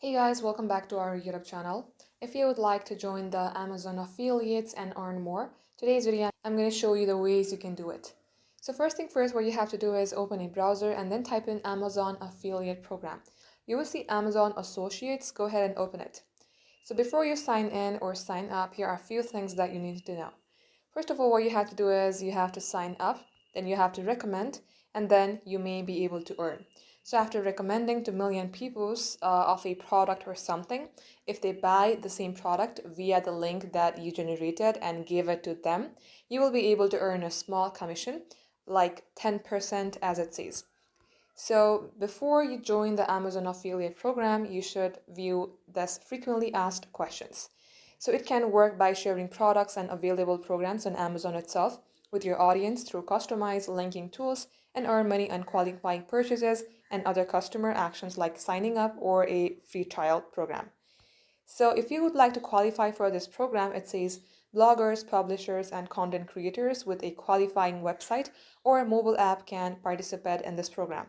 Hey guys, welcome back to our YouTube channel. If you would like to join the Amazon affiliates and earn more, today's video I'm going to show you the ways you can do it. So first thing first, what you have to do is open a browser and then type in Amazon affiliate program. You will see Amazon Associates. Go ahead and open it. So before you sign in or sign up, here are a few things that you need to know. First of all, what you have to do is you have to sign up, then you have to recommend, and then you may be able to earn. So after recommending to million people of a product or something, if they buy the same product via the link that you generated and gave it to them, you will be able to earn a small commission, like 10% as it says. So before you join the Amazon affiliate program, you should view this frequently asked questions. So it can work by sharing products and available programs on Amazon itself with your audience through customized linking tools and earn money on qualifying purchases and other customer actions like signing up or a free trial program. So if you would like to qualify for this program, it says bloggers, publishers, and content creators with a qualifying website or a mobile app can participate in this program.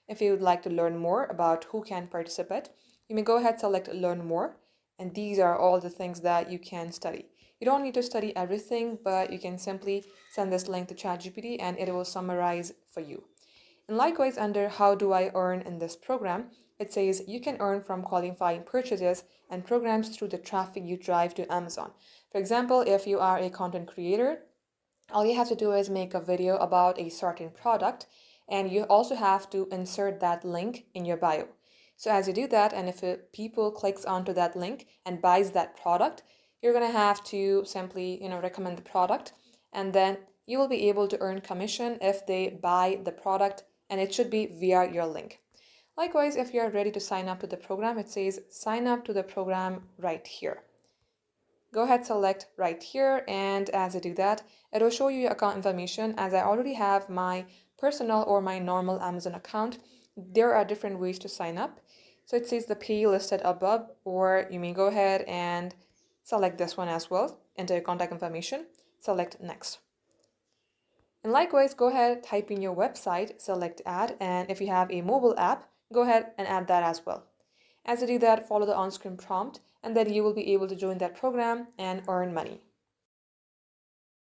If you would like to learn more about who can participate, you may go ahead and select learn more, and these are all the things that you can study. You don't need to study everything, but you can simply send this link to ChatGPT and it will summarize for you. And likewise, under how do I earn in this program, it says you can earn from qualifying purchases and programs through the traffic you drive to Amazon. For example, if you are a content creator, all you have to do is make a video about a certain product, and you also have to insert that link in your bio. So as you do that, and if people clicks onto that link and buys that product, you're going to have to simply, recommend the product, and then you will be able to earn commission if they buy the product, and it should be via your link. Likewise, if you're ready to sign up to the program, it says sign up to the program right here. Go ahead, select right here, and as I do that, it will show you your account information. As I already have my personal or my normal Amazon account, there are different ways to sign up. So it says the pay listed above, or you may go ahead and select this one as well, enter your contact information, select next. And likewise, go ahead, type in your website, select add, and if you have a mobile app, go ahead and add that as well. As you do that, follow the on-screen prompt, and then you will be able to join that program and earn money.